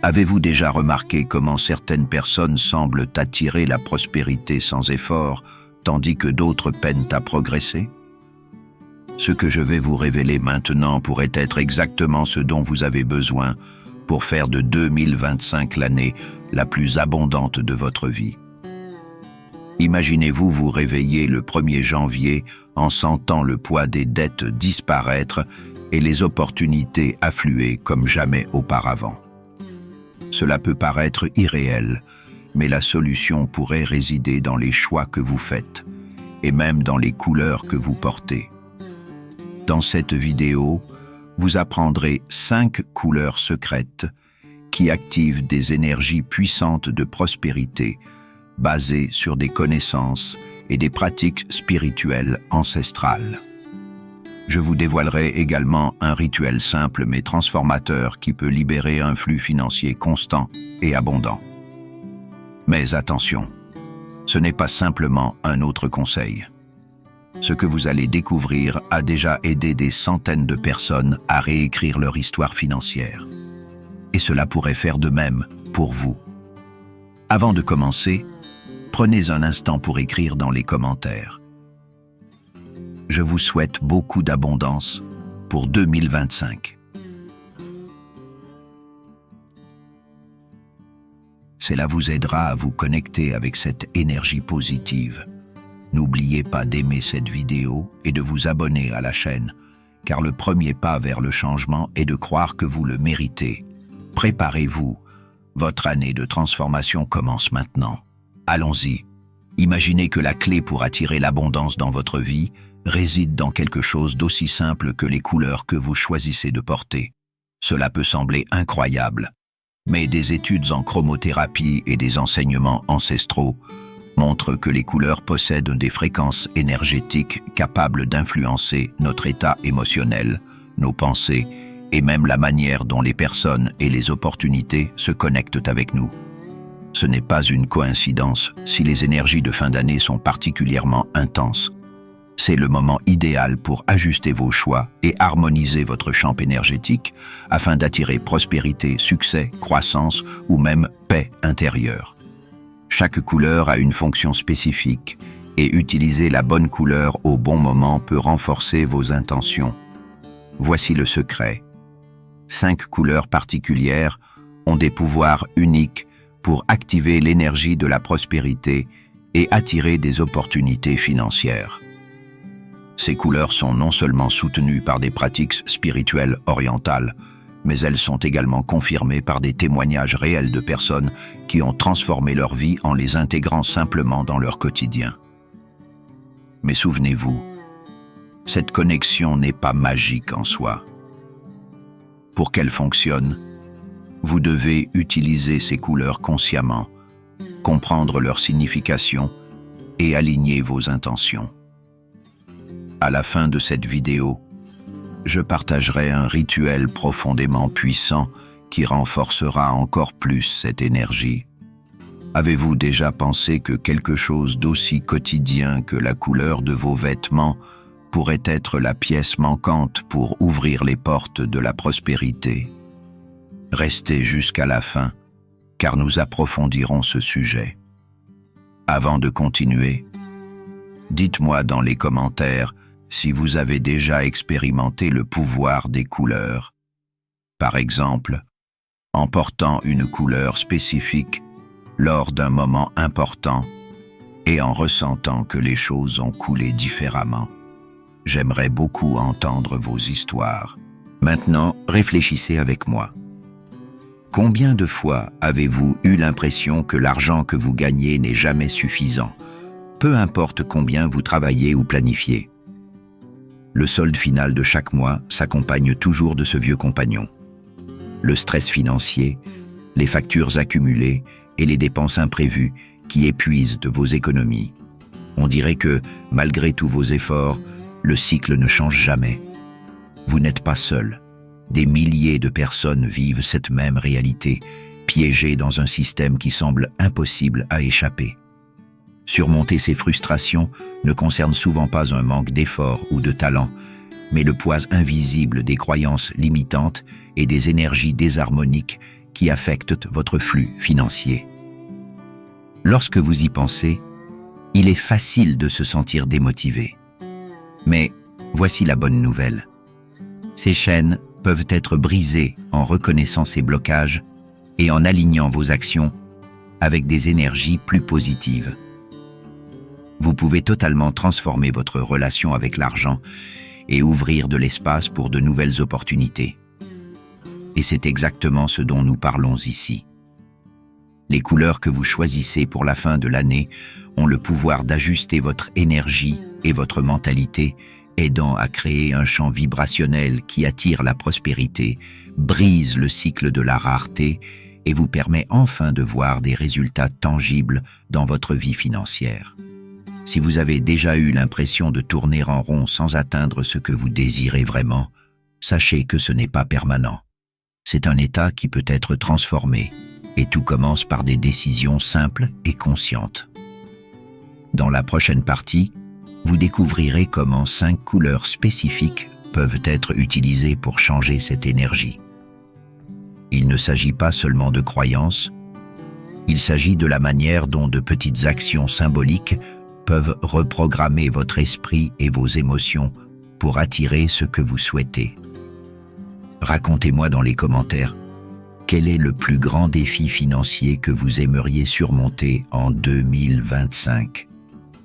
Avez-vous déjà remarqué comment certaines personnes semblent attirer la prospérité sans effort, tandis que d'autres peinent à progresser? Ce que je vais vous révéler maintenant pourrait être exactement ce dont vous avez besoin pour faire de 2025 l'année la plus abondante de votre vie. Imaginez-vous vous réveiller le 1er janvier en sentant le poids des dettes disparaître et les opportunités affluer comme jamais auparavant. Cela peut paraître irréel, mais la solution pourrait résider dans les choix que vous faites, et même dans les couleurs que vous portez. Dans cette vidéo, vous apprendrez 5 couleurs secrètes qui activent des énergies puissantes de prospérité basées sur des connaissances et des pratiques spirituelles ancestrales. Je vous dévoilerai également un rituel simple mais transformateur qui peut libérer un flux financier constant et abondant. Mais attention, ce n'est pas simplement un autre conseil. Ce que vous allez découvrir a déjà aidé des centaines de personnes à réécrire leur histoire financière. Et cela pourrait faire de même pour vous. Avant de commencer, prenez un instant pour écrire dans les commentaires. Je vous souhaite beaucoup d'abondance pour 2025. Cela vous aidera à vous connecter avec cette énergie positive. N'oubliez pas d'aimer cette vidéo et de vous abonner à la chaîne, car le premier pas vers le changement est de croire que vous le méritez. Préparez-vous, votre année de transformation commence maintenant. Allons-y. Imaginez que la clé pour attirer l'abondance dans votre vie réside dans quelque chose d'aussi simple que les couleurs que vous choisissez de porter. Cela peut sembler incroyable, mais des études en chromothérapie et des enseignements ancestraux montrent que les couleurs possèdent des fréquences énergétiques capables d'influencer notre état émotionnel, nos pensées et même la manière dont les personnes et les opportunités se connectent avec nous. Ce n'est pas une coïncidence si les énergies de fin d'année sont particulièrement intenses. C'est le moment idéal pour ajuster vos choix et harmoniser votre champ énergétique afin d'attirer prospérité, succès, croissance ou même paix intérieure. Chaque couleur a une fonction spécifique et utiliser la bonne couleur au bon moment peut renforcer vos intentions. Voici le secret. 5 couleurs particulières ont des pouvoirs uniques pour activer l'énergie de la prospérité et attirer des opportunités financières. Ces couleurs sont non seulement soutenues par des pratiques spirituelles orientales, mais elles sont également confirmées par des témoignages réels de personnes qui ont transformé leur vie en les intégrant simplement dans leur quotidien. Mais souvenez-vous, cette connexion n'est pas magique en soi. Pour qu'elle fonctionne, vous devez utiliser ces couleurs consciemment, comprendre leur signification et aligner vos intentions. À la fin de cette vidéo, je partagerai un rituel profondément puissant qui renforcera encore plus cette énergie. Avez-vous déjà pensé que quelque chose d'aussi quotidien que la couleur de vos vêtements pourrait être la pièce manquante pour ouvrir les portes de la prospérité? Restez jusqu'à la fin, car nous approfondirons ce sujet. Avant de continuer, dites-moi dans les commentaires si vous avez déjà expérimenté le pouvoir des couleurs. Par exemple, en portant une couleur spécifique lors d'un moment important et en ressentant que les choses ont coulé différemment. J'aimerais beaucoup entendre vos histoires. Maintenant, réfléchissez avec moi. Combien de fois avez-vous eu l'impression que l'argent que vous gagnez n'est jamais suffisant, peu importe combien vous travaillez ou planifiez? Le solde final de chaque mois s'accompagne toujours de ce vieux compagnon. Le stress financier, les factures accumulées et les dépenses imprévues qui épuisent de vos économies. On dirait que, malgré tous vos efforts, le cycle ne change jamais. Vous n'êtes pas seul. Des milliers de personnes vivent cette même réalité, piégées dans un système qui semble impossible à échapper. Surmonter ces frustrations ne concerne souvent pas un manque d'effort ou de talent, mais le poids invisible des croyances limitantes et des énergies désharmoniques qui affectent votre flux financier. Lorsque vous y pensez, il est facile de se sentir démotivé. Mais voici la bonne nouvelle. Ces chaînes peuvent être brisées en reconnaissant ces blocages et en alignant vos actions avec des énergies plus positives. Vous pouvez totalement transformer votre relation avec l'argent et ouvrir de l'espace pour de nouvelles opportunités. Et c'est exactement ce dont nous parlons ici. Les couleurs que vous choisissez pour la fin de l'année ont le pouvoir d'ajuster votre énergie et votre mentalité, aidant à créer un champ vibrationnel qui attire la prospérité, brise le cycle de la rareté et vous permet enfin de voir des résultats tangibles dans votre vie financière. Si vous avez déjà eu l'impression de tourner en rond sans atteindre ce que vous désirez vraiment, sachez que ce n'est pas permanent. C'est un état qui peut être transformé, et tout commence par des décisions simples et conscientes. Dans la prochaine partie, vous découvrirez comment 5 couleurs spécifiques peuvent être utilisées pour changer cette énergie. Il ne s'agit pas seulement de croyances, il s'agit de la manière dont de petites actions symboliques peuvent reprogrammer votre esprit et vos émotions pour attirer ce que vous souhaitez. Racontez-moi dans les commentaires, quel est le plus grand défi financier que vous aimeriez surmonter en 2025?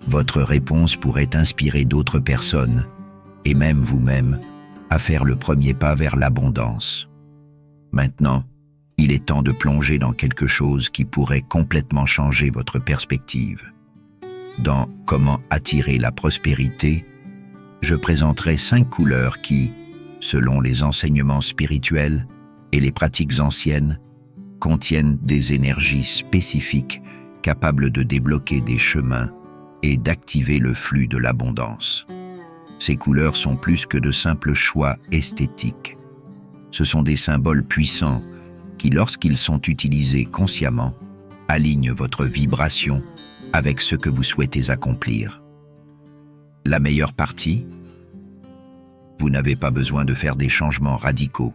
Votre réponse pourrait inspirer d'autres personnes, et même vous-même, à faire le premier pas vers l'abondance. Maintenant, il est temps de plonger dans quelque chose qui pourrait complètement changer votre perspective. Dans « Comment attirer la prospérité », je présenterai 5 couleurs qui, selon les enseignements spirituels et les pratiques anciennes, contiennent des énergies spécifiques capables de débloquer des chemins et d'activer le flux de l'abondance. Ces couleurs sont plus que de simples choix esthétiques. Ce sont des symboles puissants qui, lorsqu'ils sont utilisés consciemment, alignent votre vibration avec ce que vous souhaitez accomplir. La meilleure partie? Vous n'avez pas besoin de faire des changements radicaux.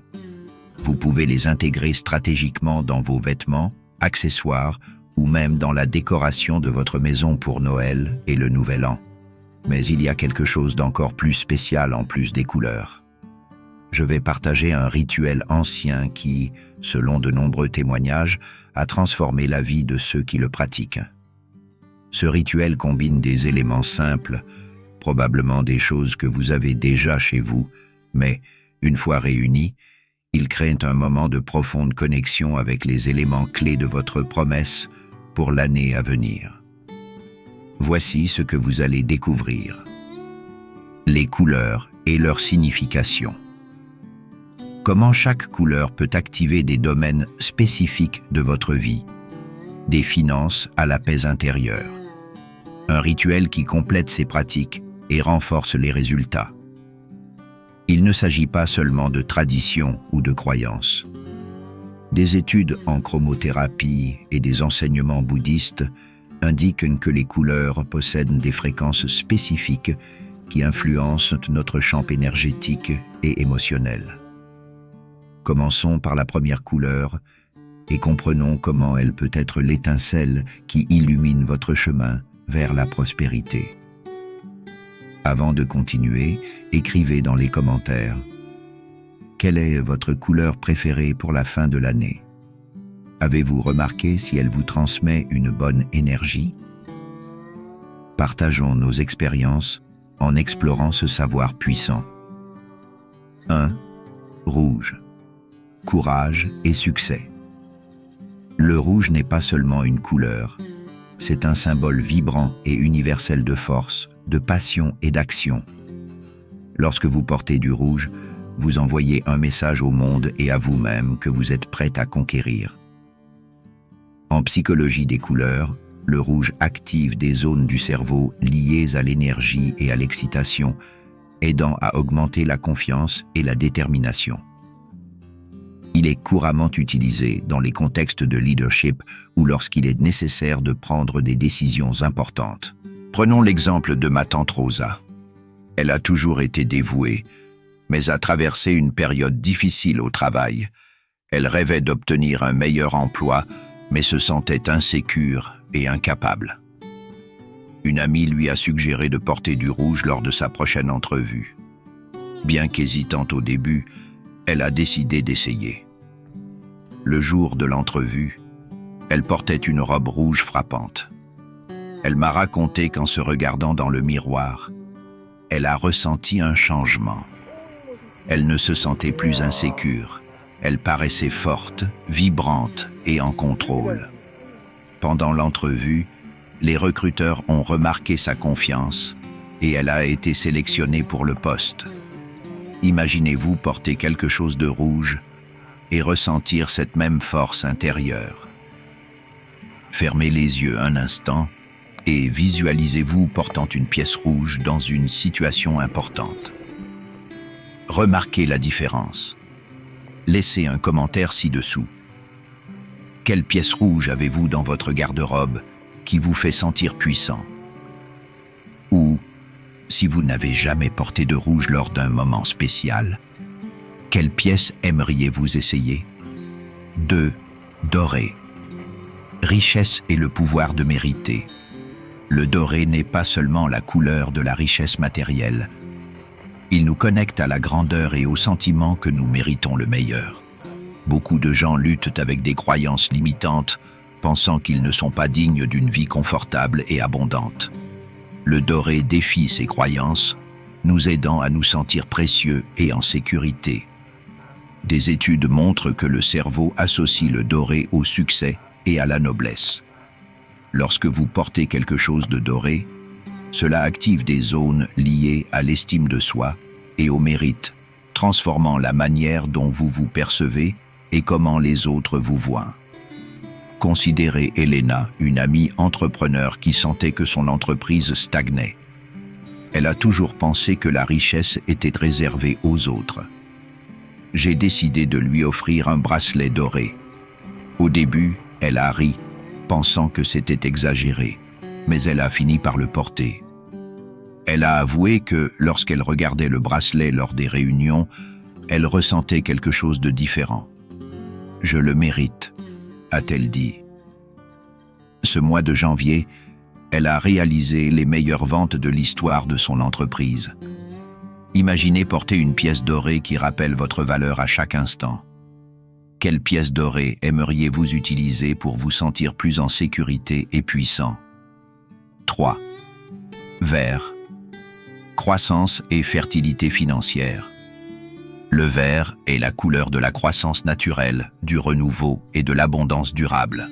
Vous pouvez les intégrer stratégiquement dans vos vêtements, accessoires ou même dans la décoration de votre maison pour Noël et le Nouvel An. Mais il y a quelque chose d'encore plus spécial en plus des couleurs. Je vais partager un rituel ancien qui, selon de nombreux témoignages, a transformé la vie de ceux qui le pratiquent. Ce rituel combine des éléments simples, probablement des choses que vous avez déjà chez vous, mais, une fois réunis, il crée un moment de profonde connexion avec les éléments clés de votre promesse pour l'année à venir. Voici ce que vous allez découvrir. Les couleurs et leur signification. Comment chaque couleur peut activer des domaines spécifiques de votre vie, des finances à la paix intérieure. Un rituel qui complète ces pratiques et renforce les résultats. Il ne s'agit pas seulement de tradition ou de croyances. Des études en chromothérapie et des enseignements bouddhistes indiquent que les couleurs possèdent des fréquences spécifiques qui influencent notre champ énergétique et émotionnel. Commençons par la première couleur et comprenons comment elle peut être l'étincelle qui illumine votre chemin vers la prospérité. Avant de continuer, écrivez dans les commentaires. Quelle est votre couleur préférée pour la fin de l'année? Avez-vous remarqué si elle vous transmet une bonne énergie? Partageons nos expériences en explorant ce savoir puissant. 1. Rouge. Courage et succès. Le rouge n'est pas seulement une couleur, c'est un symbole vibrant et universel de force, de passion et d'action. Lorsque vous portez du rouge, vous envoyez un message au monde et à vous-même que vous êtes prêt à conquérir. En psychologie des couleurs, le rouge active des zones du cerveau liées à l'énergie et à l'excitation, aidant à augmenter la confiance et la détermination. Il est couramment utilisé dans les contextes de leadership ou lorsqu'il est nécessaire de prendre des décisions importantes. Prenons l'exemple de ma tante Rosa. Elle a toujours été dévouée, mais a traversé une période difficile au travail. Elle rêvait d'obtenir un meilleur emploi, mais se sentait insécure et incapable. Une amie lui a suggéré de porter du rouge lors de sa prochaine entrevue. Bien qu'hésitante au début, elle a décidé d'essayer. Le jour de l'entrevue, elle portait une robe rouge frappante. Elle m'a raconté qu'en se regardant dans le miroir, elle a ressenti un changement. Elle ne se sentait plus insécure. Elle paraissait forte, vibrante et en contrôle. Pendant l'entrevue, les recruteurs ont remarqué sa confiance et elle a été sélectionnée pour le poste. Imaginez-vous porter quelque chose de rouge et ressentir cette même force intérieure. Fermez les yeux un instant et visualisez-vous portant une pièce rouge dans une situation importante. Remarquez la différence. Laissez un commentaire ci-dessous. Quelle pièce rouge avez-vous dans votre garde-robe qui vous fait sentir puissant? Ou, si vous n'avez jamais porté de rouge lors d'un moment spécial, quelle pièce aimeriez-vous essayer? 2. Doré. Richesse et le pouvoir de mériter. Le doré n'est pas seulement la couleur de la richesse matérielle. Il nous connecte à la grandeur et au sentiment que nous méritons le meilleur. Beaucoup de gens luttent avec des croyances limitantes, pensant qu'ils ne sont pas dignes d'une vie confortable et abondante. Le doré défie ces croyances, nous aidant à nous sentir précieux et en sécurité. Des études montrent que le cerveau associe le doré au succès et à la noblesse. Lorsque vous portez quelque chose de doré, cela active des zones liées à l'estime de soi et au mérite, transformant la manière dont vous vous percevez et comment les autres vous voient. Considérez Elena, une amie entrepreneur qui sentait que son entreprise stagnait. Elle a toujours pensé que la richesse était réservée aux autres. J'ai décidé de lui offrir un bracelet doré. Au début, elle a ri, pensant que c'était exagéré, mais elle a fini par le porter. Elle a avoué que, lorsqu'elle regardait le bracelet lors des réunions, elle ressentait quelque chose de différent. « Je le mérite », a-t-elle dit. Ce mois de janvier, elle a réalisé les meilleures ventes de l'histoire de son entreprise. Imaginez porter une pièce dorée qui rappelle votre valeur à chaque instant. Quelle pièce dorée aimeriez-vous utiliser pour vous sentir plus en sécurité et puissant? 3. Vert. Croissance et fertilité financière. Le vert est la couleur de la croissance naturelle, du renouveau et de l'abondance durable.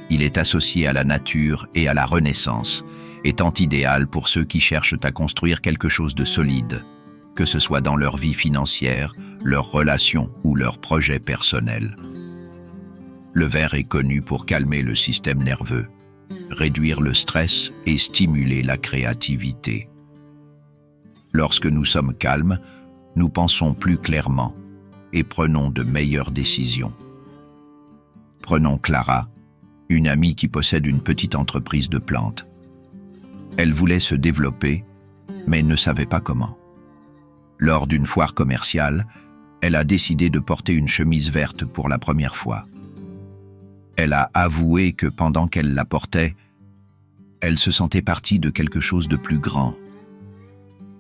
Il est associé à la nature et à la renaissance, étant idéal pour ceux qui cherchent à construire quelque chose de solide, que ce soit dans leur vie financière, leurs relations ou leurs projets personnels. Le vert est connu pour calmer le système nerveux, réduire le stress et stimuler la créativité. Lorsque nous sommes calmes, nous pensons plus clairement et prenons de meilleures décisions. Prenons Clara, une amie qui possède une petite entreprise de plantes. Elle voulait se développer, mais ne savait pas comment. Lors d'une foire commerciale, elle a décidé de porter une chemise verte pour la première fois. Elle a avoué que pendant qu'elle la portait, elle se sentait partie de quelque chose de plus grand.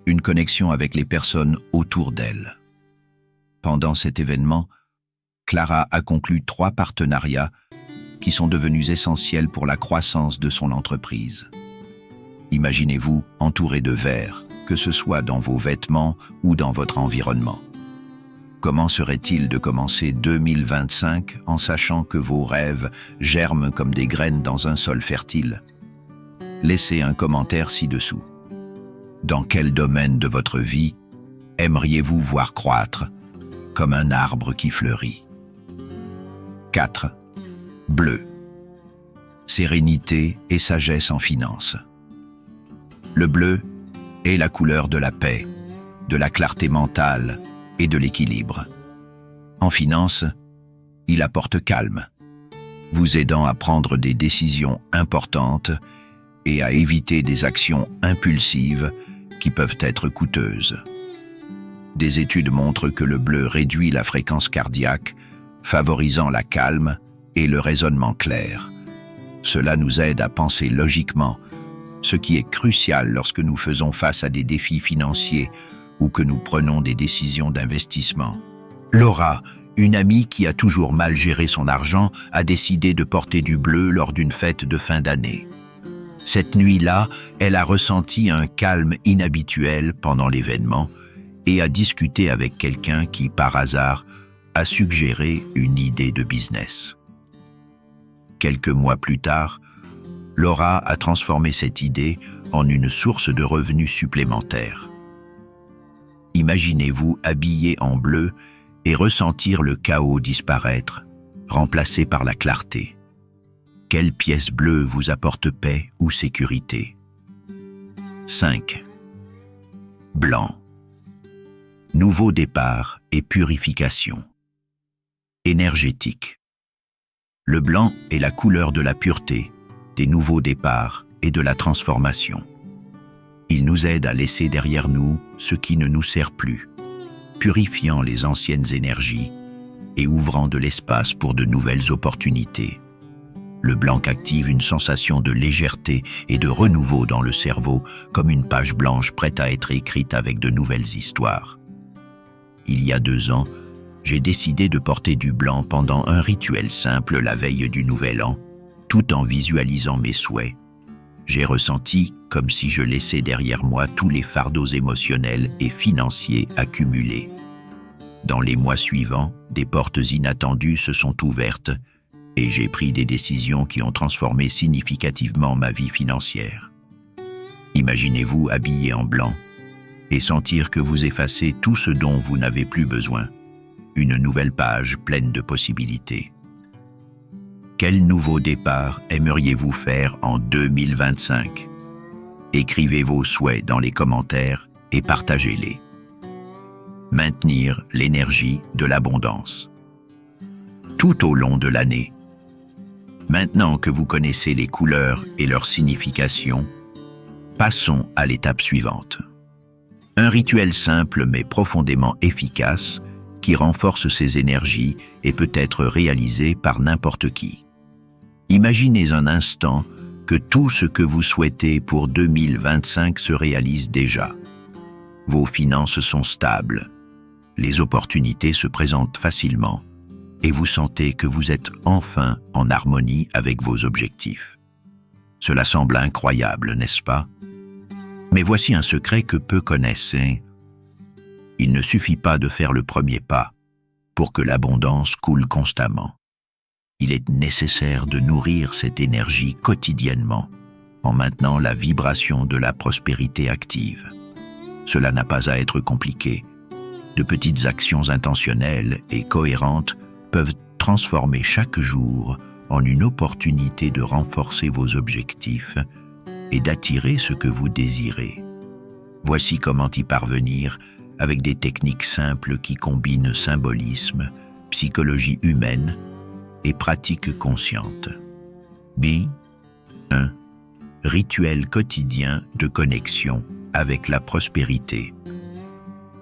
Une connexion avec les personnes autour d'elle. Pendant cet événement, Clara a conclu 3 partenariats qui sont devenus essentiels pour la croissance de son entreprise. Imaginez-vous entouré de vert, que ce soit dans vos vêtements ou dans votre environnement. Comment serait-il de commencer 2025 en sachant que vos rêves germent comme des graines dans un sol fertile? Laissez un commentaire ci-dessous. Dans quel domaine de votre vie aimeriez-vous voir croître comme un arbre qui fleurit? 4. Bleu. Sérénité et sagesse en finance. Le bleu est la couleur de la paix, de la clarté mentale et de l'équilibre. En finance, il apporte calme, vous aidant à prendre des décisions importantes et à éviter des actions impulsives qui peuvent être coûteuses. Des études montrent que le bleu réduit la fréquence cardiaque, favorisant la calme et le raisonnement clair. Cela nous aide à penser logiquement, ce qui est crucial lorsque nous faisons face à des défis financiers ou que nous prenons des décisions d'investissement. Laura, une amie qui a toujours mal géré son argent, a décidé de porter du bleu lors d'une fête de fin d'année. Cette nuit-là, elle a ressenti un calme inhabituel pendant l'événement et a discuté avec quelqu'un qui, par hasard, a suggéré une idée de business. Quelques mois plus tard, Laura a transformé cette idée en une source de revenus supplémentaires. Imaginez-vous habillé en bleu et ressentir le chaos disparaître, remplacé par la clarté. Quelle pièce bleue vous apporte paix ou sécurité? 5. Blanc. Nouveau départ et purification. Énergétique. Le blanc est la couleur de la pureté, des nouveaux départs et de la transformation. Il nous aide à laisser derrière nous ce qui ne nous sert plus, purifiant les anciennes énergies et ouvrant de l'espace pour de nouvelles opportunités. Le blanc active une sensation de légèreté et de renouveau dans le cerveau, comme une page blanche prête à être écrite avec de nouvelles histoires. Il y a 2 ans, j'ai décidé de porter du blanc pendant un rituel simple la veille du Nouvel An, tout en visualisant mes souhaits. J'ai ressenti comme si je laissais derrière moi tous les fardeaux émotionnels et financiers accumulés. Dans les mois suivants, des portes inattendues se sont ouvertes et j'ai pris des décisions qui ont transformé significativement ma vie financière. Imaginez-vous habillé en blanc et sentir que vous effacez tout ce dont vous n'avez plus besoin. Une nouvelle page pleine de possibilités. Quel nouveau départ aimeriez-vous faire en 2025? Écrivez vos souhaits dans les commentaires et partagez-les. Maintenir l'énergie de l'abondance. Tout au long de l'année. Maintenant que vous connaissez les couleurs et leur signification, passons à l'étape suivante. Un rituel simple mais profondément efficace qui renforce ces énergies et peut être réalisé par n'importe qui. Imaginez un instant que tout ce que vous souhaitez pour 2025 se réalise déjà. Vos finances sont stables, les opportunités se présentent facilement et vous sentez que vous êtes enfin en harmonie avec vos objectifs. Cela semble incroyable, n'est-ce pas? Mais voici un secret que peu connaissent. Il ne suffit pas de faire le premier pas pour que l'abondance coule constamment. Il est nécessaire de nourrir cette énergie quotidiennement en maintenant la vibration de la prospérité active. Cela n'a pas à être compliqué. De petites actions intentionnelles et cohérentes peuvent transformer chaque jour en une opportunité de renforcer vos objectifs et d'attirer ce que vous désirez. Voici comment y parvenir avec des techniques simples qui combinent symbolisme, psychologie humaine et pratique consciente. B. 1. Rituel quotidien de connexion avec la prospérité.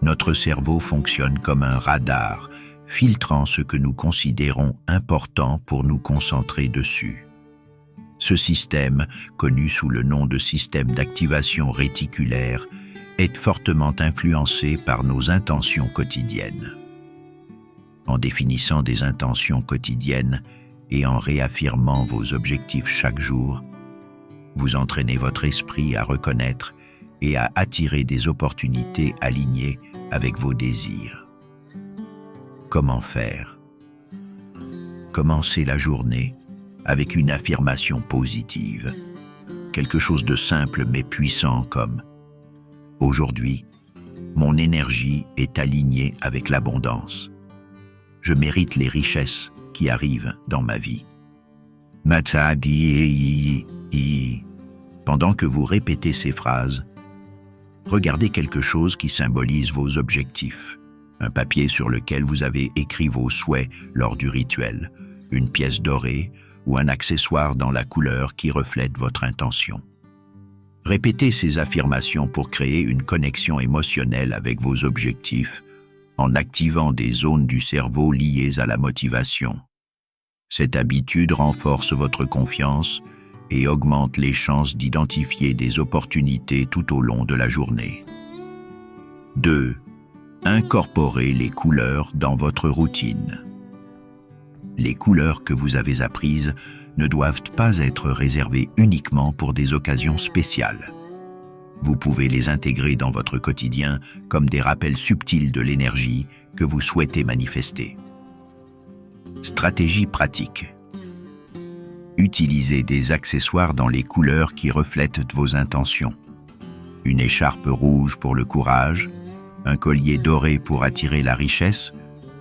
Notre cerveau fonctionne comme un radar, filtrant ce que nous considérons important pour nous concentrer dessus. Ce système, connu sous le nom de système d'activation réticulaire, est fortement influencé par nos intentions quotidiennes. En définissant des intentions quotidiennes et en réaffirmant vos objectifs chaque jour, vous entraînez votre esprit à reconnaître et à attirer des opportunités alignées avec vos désirs. Comment faire? Commencez la journée avec une affirmation positive, quelque chose de simple mais puissant comme « Aujourd'hui, mon énergie est alignée avec l'abondance. Je mérite les richesses qui arrivent dans ma vie. » Pendant que vous répétez ces phrases, regardez quelque chose qui symbolise vos objectifs. Un papier sur lequel vous avez écrit vos souhaits lors du rituel, une pièce dorée ou un accessoire dans la couleur qui reflète votre intention. Répétez ces affirmations pour créer une connexion émotionnelle avec vos objectifs en activant des zones du cerveau liées à la motivation. Cette habitude renforce votre confiance et augmente les chances d'identifier des opportunités tout au long de la journée. 2. Incorporez les couleurs dans votre routine. Les couleurs que vous avez apprises ne doivent pas être réservées uniquement pour des occasions spéciales. Vous pouvez les intégrer dans votre quotidien comme des rappels subtils de l'énergie que vous souhaitez manifester. Stratégie pratique. Utilisez des accessoires dans les couleurs qui reflètent vos intentions. Une écharpe rouge pour le courage, un collier doré pour attirer la richesse,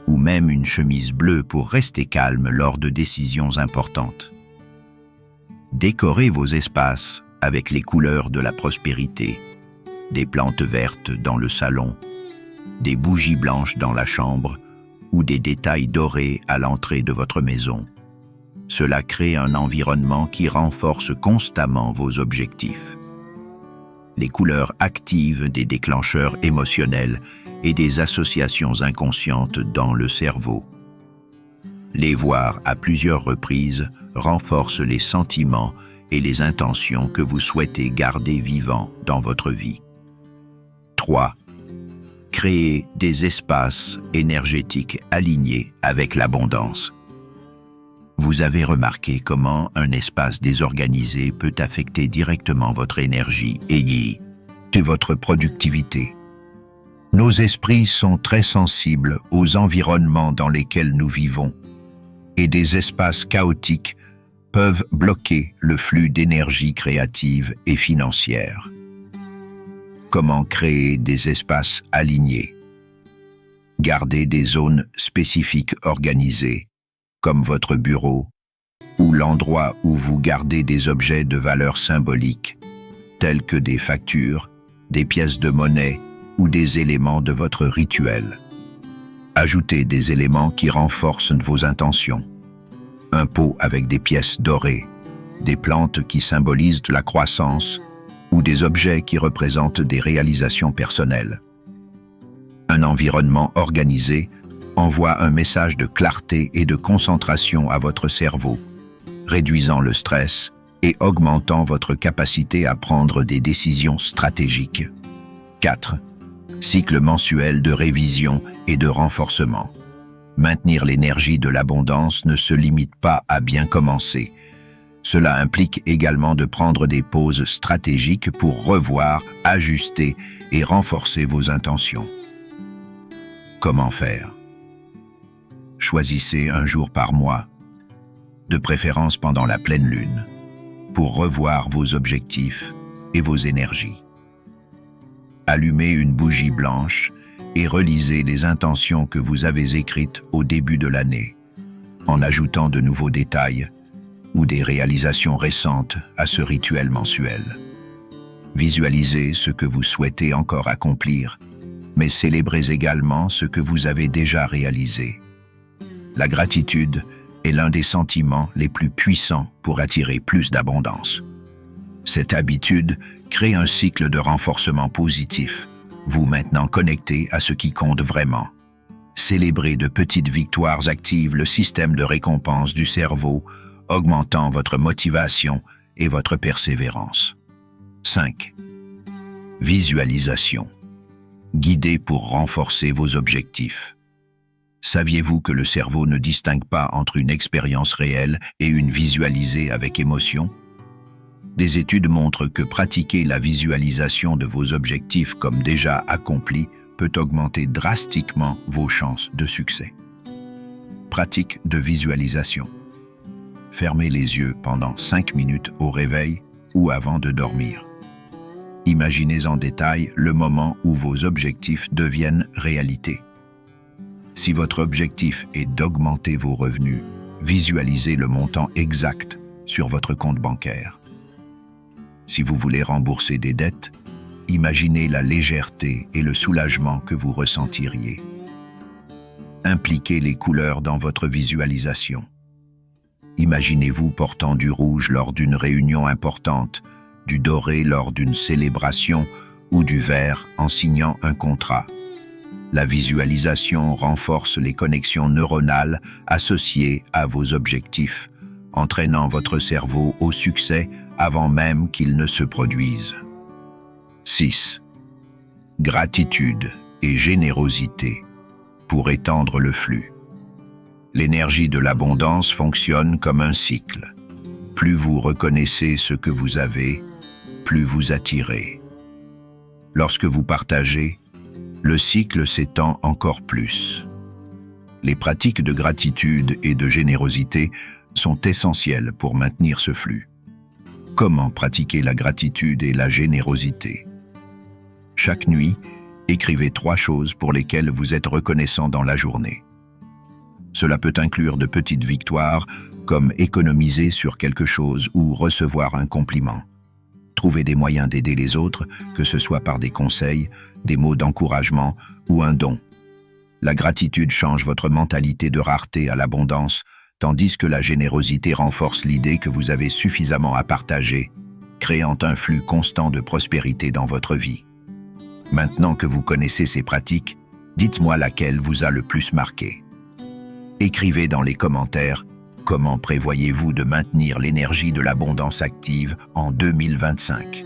ou même une chemise bleue pour rester calme lors de décisions importantes. Décorez vos espaces avec les couleurs de la prospérité, des plantes vertes dans le salon, des bougies blanches dans la chambre ou des détails dorés à l'entrée de votre maison. Cela crée un environnement qui renforce constamment vos objectifs. Les couleurs activent des déclencheurs émotionnels et des associations inconscientes dans le cerveau. Les voir à plusieurs reprises renforce les sentiments et les intentions que vous souhaitez garder vivants dans votre vie. 3. Créez des espaces énergétiques alignés avec l'abondance. Vous avez remarqué comment un espace désorganisé peut affecter directement votre énergie et votre productivité. Nos esprits sont très sensibles aux environnements dans lesquels nous vivons, et des espaces chaotiques peuvent bloquer le flux d'énergie créative et financière. Comment créer des espaces alignés? Gardez des zones spécifiques organisées, comme votre bureau, ou l'endroit où vous gardez des objets de valeur symbolique, tels que des factures, des pièces de monnaie ou des éléments de votre rituel. Ajoutez des éléments qui renforcent vos intentions. Un pot avec des pièces dorées, des plantes qui symbolisent la croissance ou des objets qui représentent des réalisations personnelles. Un environnement organisé envoie un message de clarté et de concentration à votre cerveau, réduisant le stress et augmentant votre capacité à prendre des décisions stratégiques. 4. Cycle mensuel de révision et de renforcement. Maintenir l'énergie de l'abondance ne se limite pas à bien commencer. Cela implique également de prendre des pauses stratégiques pour revoir, ajuster et renforcer vos intentions. Comment faire? Choisissez un jour par mois, de préférence pendant la pleine lune, pour revoir vos objectifs et vos énergies. Allumez une bougie blanche et relisez les intentions que vous avez écrites au début de l'année, en ajoutant de nouveaux détails ou des réalisations récentes à ce rituel mensuel. Visualisez ce que vous souhaitez encore accomplir, mais célébrez également ce que vous avez déjà réalisé. La gratitude est l'un des sentiments les plus puissants pour attirer plus d'abondance. Cette habitude crée un cycle de renforcement positif, vous maintenant connecté à ce qui compte vraiment. Célébrez de petites victoires active le système de récompense du cerveau, augmentant votre motivation et votre persévérance. 5. Visualisation. Guidez pour renforcer vos objectifs. Saviez-vous que le cerveau ne distingue pas entre une expérience réelle et une visualisée avec émotion? Des études montrent que pratiquer la visualisation de vos objectifs comme déjà accomplis peut augmenter drastiquement vos chances de succès. Pratique de visualisation. Fermez les yeux pendant 5 minutes au réveil ou avant de dormir. Imaginez en détail le moment où vos objectifs deviennent réalité. Si votre objectif est d'augmenter vos revenus, visualisez le montant exact sur votre compte bancaire. Si vous voulez rembourser des dettes, imaginez la légèreté et le soulagement que vous ressentiriez. Impliquez les couleurs dans votre visualisation. Imaginez-vous portant du rouge lors d'une réunion importante, du doré lors d'une célébration ou du vert en signant un contrat. La visualisation renforce les connexions neuronales associées à vos objectifs, entraînant votre cerveau au succès avant même qu'il ne se produise. 6. Gratitude et générosité pour étendre le flux. L'énergie de l'abondance fonctionne comme un cycle. Plus vous reconnaissez ce que vous avez, plus vous attirez. Lorsque vous partagez, le cycle s'étend encore plus. Les pratiques de gratitude et de générosité sont essentielles pour maintenir ce flux. Comment pratiquer la gratitude et la générosité? Chaque nuit, écrivez 3 choses pour lesquelles vous êtes reconnaissant dans la journée. Cela peut inclure de petites victoires, comme économiser sur quelque chose ou recevoir un compliment. Trouvez des moyens d'aider les autres, que ce soit par des conseils, des mots d'encouragement ou un don. La gratitude change votre mentalité de rareté à l'abondance, tandis que la générosité renforce l'idée que vous avez suffisamment à partager, créant un flux constant de prospérité dans votre vie. Maintenant que vous connaissez ces pratiques, dites-moi laquelle vous a le plus marqué. Écrivez dans les commentaires comment prévoyez-vous de maintenir l'énergie de l'abondance active en 2025.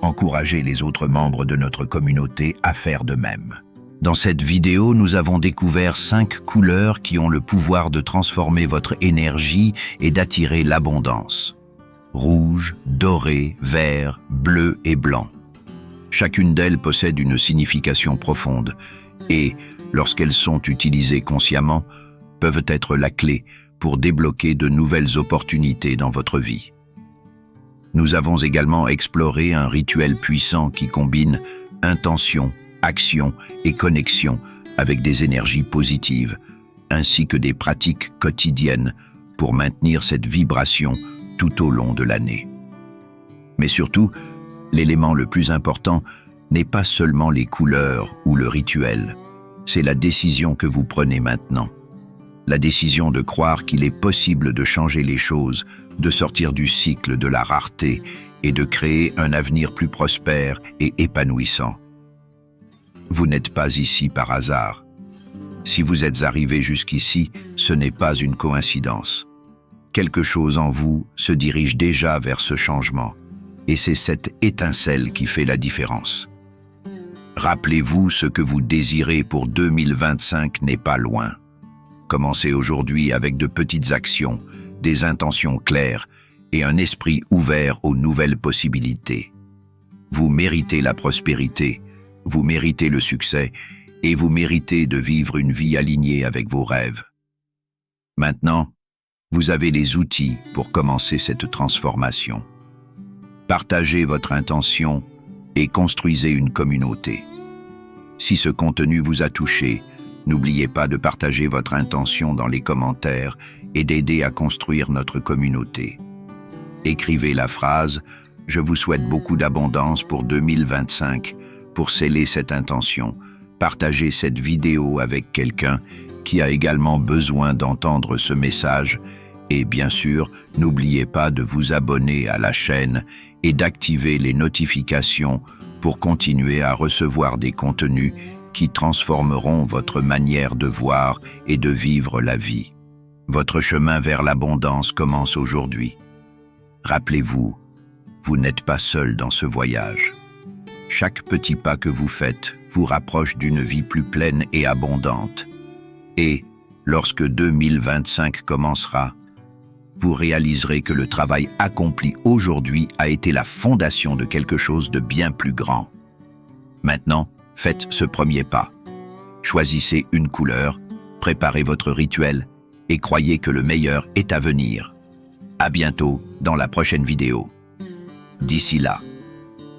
Encouragez les autres membres de notre communauté à faire de même. Dans cette vidéo, nous avons découvert 5 couleurs qui ont le pouvoir de transformer votre énergie et d'attirer l'abondance. Rouge, doré, vert, bleu et blanc. Chacune d'elles possède une signification profonde et, lorsqu'elles sont utilisées consciemment, peuvent être la clé pour débloquer de nouvelles opportunités dans votre vie. Nous avons également exploré un rituel puissant qui combine intention, action et connexion avec des énergies positives, ainsi que des pratiques quotidiennes pour maintenir cette vibration tout au long de l'année. Mais surtout, l'élément le plus important n'est pas seulement les couleurs ou le rituel, c'est la décision que vous prenez maintenant. La décision de croire qu'il est possible de changer les choses, de sortir du cycle de la rareté et de créer un avenir plus prospère et épanouissant. Vous n'êtes pas ici par hasard. Si vous êtes arrivé jusqu'ici, ce n'est pas une coïncidence. Quelque chose en vous se dirige déjà vers ce changement, et c'est cette étincelle qui fait la différence. Rappelez-vous, ce que vous désirez pour 2025 n'est pas loin. Commencez aujourd'hui avec de petites actions, des intentions claires et un esprit ouvert aux nouvelles possibilités. Vous méritez la prospérité, vous méritez le succès et vous méritez de vivre une vie alignée avec vos rêves. Maintenant, vous avez les outils pour commencer cette transformation. Partagez votre intention et construisez une communauté. Si ce contenu vous a touché, n'oubliez pas de partager votre intention dans les commentaires et d'aider à construire notre communauté. Écrivez la phrase « Je vous souhaite beaucoup d'abondance pour 2025 » pour sceller cette intention. Partagez cette vidéo avec quelqu'un qui a également besoin d'entendre ce message et bien sûr, n'oubliez pas de vous abonner à la chaîne et d'activer les notifications pour continuer à recevoir des contenus qui transformeront votre manière de voir et de vivre la vie. Votre chemin vers l'abondance commence aujourd'hui. Rappelez-vous, vous n'êtes pas seul dans ce voyage. Chaque petit pas que vous faites vous rapproche d'une vie plus pleine et abondante. Et, lorsque 2025 commencera, vous réaliserez que le travail accompli aujourd'hui a été la fondation de quelque chose de bien plus grand. Maintenant, faites ce premier pas. Choisissez une couleur, préparez votre rituel et croyez que le meilleur est à venir. À bientôt dans la prochaine vidéo. D'ici là,